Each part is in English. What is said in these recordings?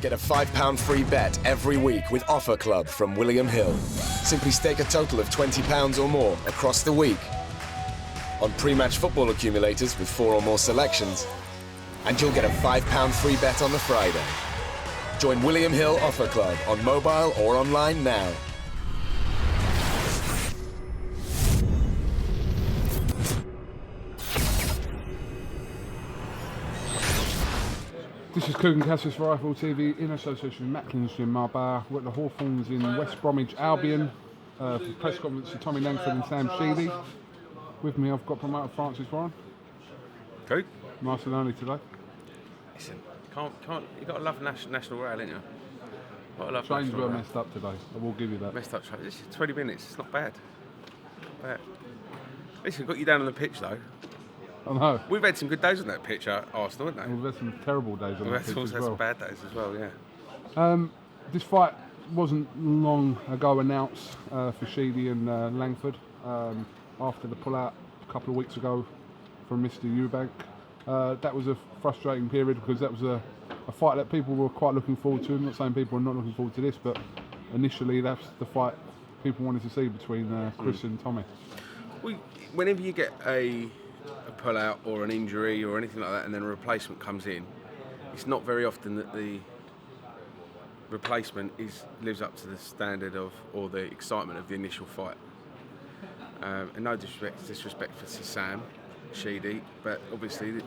Get a £5 free bet every week with Offer Club from William Hill. Simply stake a total of £20 or more across the week on pre-match football accumulators with 4 or more selections, and you'll get a £5 free bet on the Friday. Join William Hill Offer Club on mobile or online now. This is Kugan Cassius for Rifle TV in association with Macklin's in Marbella. We're at the Hawthorns in West Bromwich Albion for press conference to Tommy Langford and Sam Sheedy. With me I've got promoter Francis Warren. Cool. Nice and early today. Listen, can't you got to love national rail, ain't you? Gotta love Trains national were rail. messed up today, I will give you that. Messed up trains. This is 20 minutes. It's not bad. Not bad. Listen, got you down on the pitch though. I know. We've had some good days on that pitch at Arsenal, haven't We've had some terrible days on we? the We've pitch also as had some well. bad days as well, yeah. This fight wasn't long ago announced for Sheedy and Langford after the pull-out a couple of weeks ago from Mr. Eubank. That was a frustrating period because that was a fight that people were quite looking forward to. I'm not saying people are not looking forward to this, but initially that's the fight people wanted to see between Chris and Tommy. Whenever you get a pull-out or an injury or anything like that and then a replacement comes in, it's not very often that the replacement lives up to the standard of or the excitement of the initial fight. And no disrespect for Sam Sheedy, but obviously,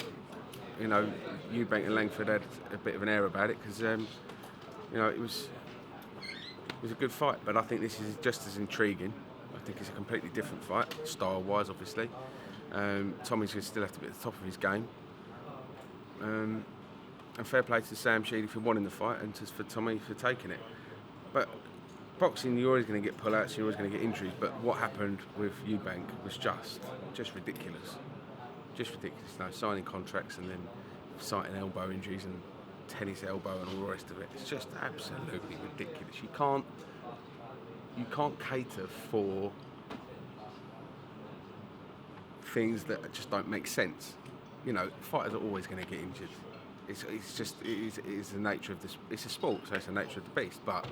you know, Eubank and Langford had a bit of an air about it because, you know, it was a good fight. But I think this is just as intriguing. I think it's a completely different fight, style-wise, obviously. Tommy's going to still have to be at the top of his game. And fair play to Sam Sheedy for wanting the fight and for Tommy for taking it. But boxing, you're always going to get pull-outs, you're always going to get injuries, but what happened with Eubank was just ridiculous. Just ridiculous. No, signing contracts and then citing elbow injuries and tennis elbow and all the rest of it. It's just absolutely ridiculous. You can't cater for things that just don't make sense. You know, fighters are always going to get injured. It is the nature of this. It's a sport, so it's the nature of the beast. But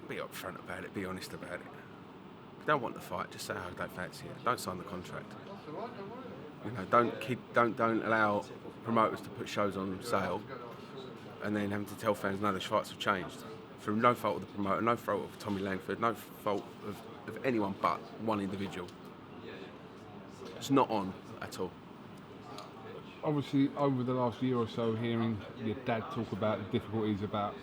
be upfront about it. Be honest about it. If you don't want the fight, just say, "I don't fancy it." Don't sign the contract. You know, don't allow promoters to put shows on sale and then having to tell fans, "No, the fights have changed." Through no fault of the promoter, no fault of Tommy Langford, no fault of anyone but one individual. It's not on at all. Obviously, over the last year or so, hearing your dad talk about the difficulties about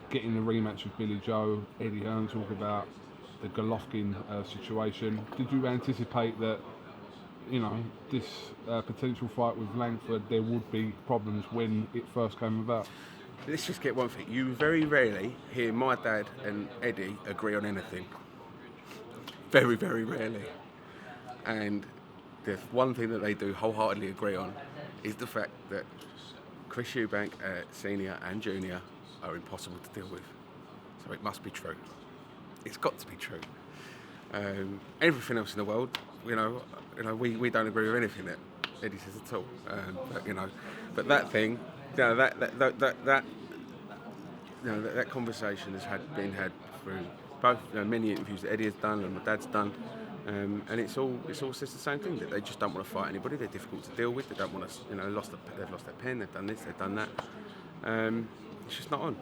getting the rematch with Billy Joe, Eddie Hearn talk about the Golovkin situation, did you anticipate that, you know, this potential fight with Langford, there would be problems when it first came about? Let's just get one thing. You very rarely hear my dad and Eddie agree on anything. Very, very rarely. And the one thing that they do wholeheartedly agree on is the fact that Chris Eubank, Senior and Junior, are impossible to deal with. So it must be true. It's got to be true. Everything else in the world, you know, we don't agree with anything that Eddie says at all. But that thing, you know, that conversation has been had through both, you know, many interviews that Eddie has done and my dad's done. And it's all says the same thing, that they just don't want to fight anybody. They're difficult to deal with. They don't want to, you know, they've lost their pen. They've done this. They've done that. It's just not on.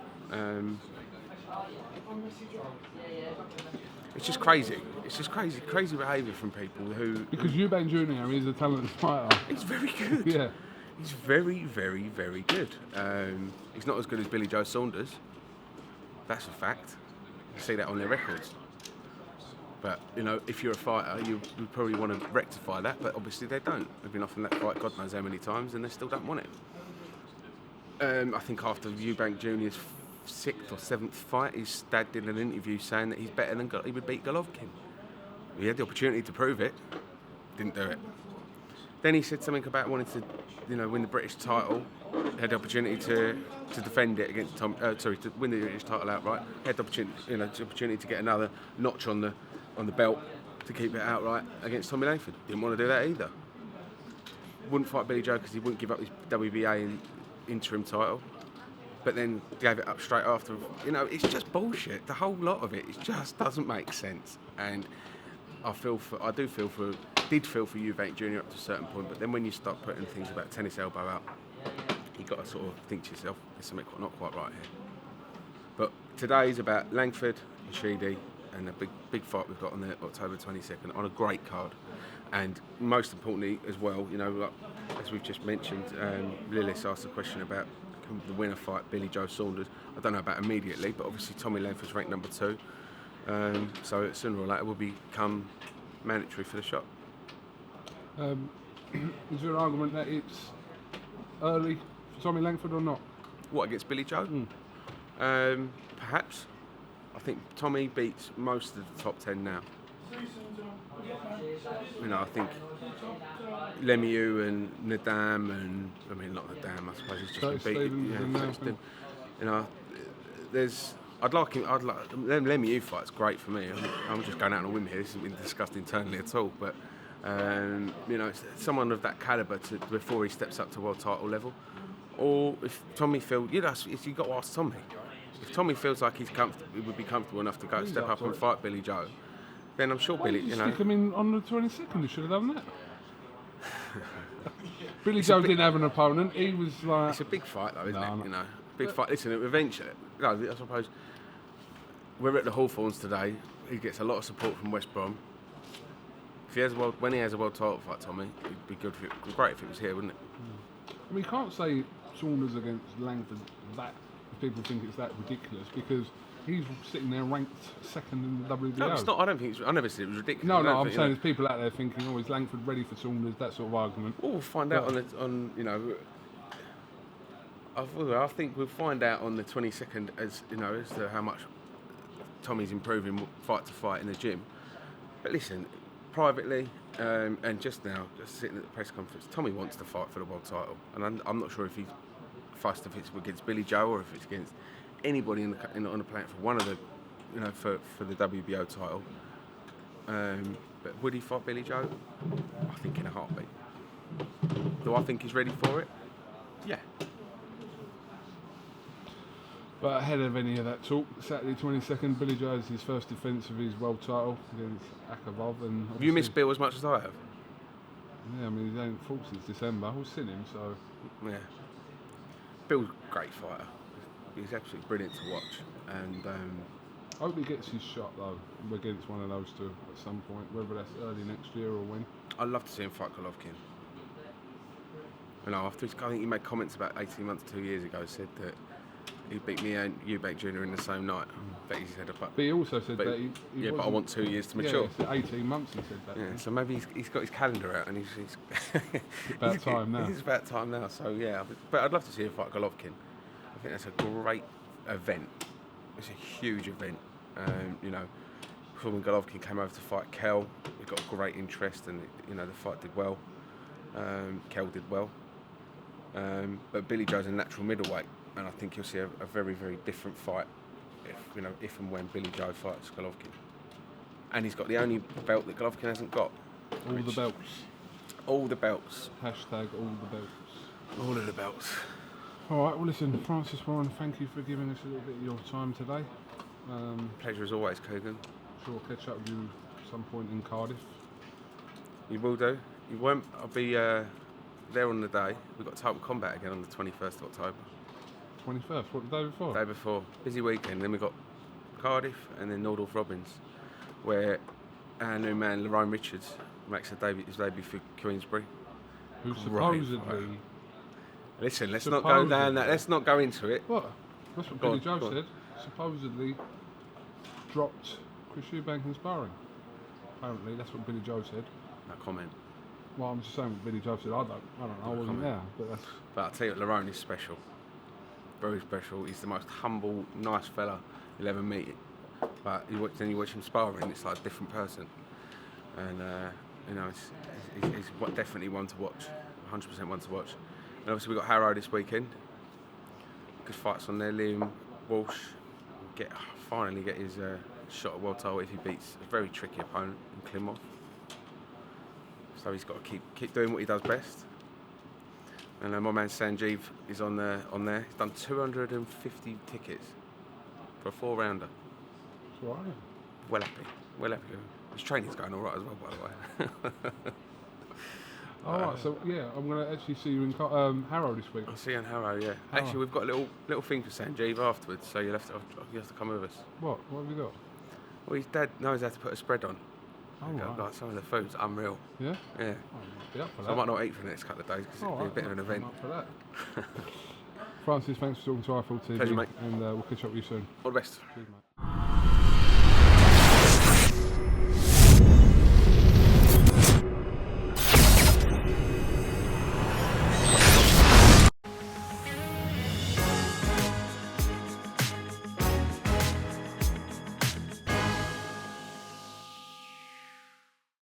It's just crazy. It's just crazy behaviour from people who. Because Eubank Jr. is a talented fighter. He's very good. Yeah. He's very, very, very good. He's not as good as Billy Joe Saunders. That's a fact. You see that on their records. But, you know, if you're a fighter, you probably want to rectify that, but obviously they don't. They've been off in that fight God knows how many times, and they still don't want it. I think after Eubank Jr.'s 6th or 7th fight, his dad did an interview saying that he's better than he would beat Golovkin. He had the opportunity to prove it, didn't do it. Then he said something about wanting to, you know, win the British title. Had the opportunity to defend it against to win the British title outright. Had the opportunity to get another notch on the belt to keep it outright against Tommy Langford. Didn't want to do that either. Wouldn't fight Billy Joe because he wouldn't give up his WBA interim title. but then gave it up straight after. You know, it's just bullshit. The whole lot of it just doesn't make sense. And did feel for Eubank Jr. up to a certain point, but then when you start putting things about tennis elbow out, you got to sort of think to yourself, there's something not quite right here. But today's about Langford and Sheedy and a big fight we've got on the October 22nd on a great card. And most importantly as well, you know, like, as we've just mentioned, Lillis asked a question about the winner fight, Billy Joe Saunders. I don't know about immediately, but obviously Tommy Langford's ranked number 2. So sooner or later will become mandatory for the shot. Is there an argument that it's early for Tommy Langford or not? What, against Billy Joe? Perhaps. I think Tommy beats most of the top 10 now. You know, I think Lemieux and Nadam and, I mean, not Nadam, I suppose he's just been beaten. Yeah, you know, Lemieux fight's great for me. I'm just going out on a whim here. This hasn't been discussed internally at all, but you know, it's someone of that calibre before he steps up to world title level. Or if Tommy feels, you know, you've got to ask Tommy. If Tommy feels like he would be comfortable enough to step up and fight Billy Joe, then I'm sure Billy, you know. Stick him in on the 22nd. He should have done that. Billy Joe didn't have an opponent. He was like. It's a big fight, though, isn't it? You know, big fight. Listen, eventually, you know, I suppose we're at the Hawthorns today. He gets a lot of support from West Brom. If when he has a world title fight, Tommy, it'd be great if it was here, wouldn't it? I mean, you can't say Saunders against Langford that if people think it's that ridiculous because he's sitting there ranked second in the WBO. No, it's not. I don't think. I never said it was ridiculous. No, I'm saying there's people out there thinking, "Oh, is Langford ready for Saunders?" That sort of argument. Well, we'll find out on you know. I think we'll find out on the 22nd as you know as to how much Tommy's improving fight to fight in the gym. But listen, privately and just now, just sitting at the press conference, Tommy wants to fight for the world title, and I'm not sure if he's fussed if it's against Billy Joe or if it's against anybody on the planet for one of the, you know, for the WBO title. But would he fight Billy Joe? I think in a heartbeat. Do I think he's ready for it? Yeah. But ahead of any of that talk, Saturday 22nd, Billy Joe has his first defence of his world title against Akavov. And have you missed Bill as much as I have? Yeah, I mean, he ain't fought since December. We've seen him, so... Yeah. Bill's a great fighter. He's absolutely brilliant to watch. And I hope he gets his shot, though, against one of those two at some point, whether that's early next year or when. I'd love to see him fight Golovkin. You know, I think he made comments about 18 months, 2 years ago, said that he beat me and Eubank Jr. in the same night. But he said, but he also said that he yeah, but I want 2 years to mature. Yeah, 18 months he said that. Yeah, so maybe he's got his calendar out and he's about time now. It's about time now. So yeah, but I'd love to see him fight Golovkin. I think that's a great event. It's a huge event. You know, before when Golovkin came over to fight Kell, we got great interest, and you know the fight did well. Kell did well. But Billy Joe's a natural middleweight, and I think you'll see a very, very different fight if and when Billy Joe fights Golovkin. And he's got the only belt that Golovkin hasn't got. All the belts. All the belts. Hashtag all the belts. All of the belts. All right, well listen, Francis Warren, thank you for giving us a little bit of your time today. Pleasure as always, Kogan. Sure, I'll catch up with you at some point in Cardiff. You will do. You won't. I'll be there on the day. We've got Total Combat again on the 21st of October. 21st, what, the day before? Day before. Busy weekend. Then we've got Cardiff and then Nordoff Robbins, where our new man, Lerone Richards, makes his debut for Queensbury. Who supposedly... Listen, let's not go down that. Let's not go into it. What? That's what Billy Joe said. Supposedly dropped Chris Eubank in sparring. Apparently, that's what Billy Joe said. No comment. Well, I'm just saying what Billy Joe said. I don't know. I wasn't there, but that's... But I'll tell you what, Lerone is special. Very special. He's the most humble, nice fella you'll ever meet. But then you watch him sparring, it's like a different person. And you know, he's definitely one to watch. 100% one to watch. And obviously we've got Harrow this weekend. Good fights on there. Liam Walsh finally get his shot at world title if he beats a very tricky opponent in Klimov. So he's got to keep doing what he does best. And my man Sanjeev is on there. He's done 250 tickets for a 4-rounder. That's all right. Well happy. His training's going all right as well, by the way. All right, so yeah, I'm going to actually see you in Harrow this week. I'll see you in Harrow, yeah. Actually, we've got a little thing for Sanjeev afterwards, so you'll have to come with us. What have you got? Well, his dad knows how to put a spread on. Oh, right. Like some of the food's unreal. Yeah? Yeah. Oh, I'll be up for So that. I might not eat for the next couple of days because it'll be a bit of an event. I'm up for that. Francis, thanks for talking to iFull TV. Pleasure, mate. And we'll catch up with you soon. All the best. Cheers, mate.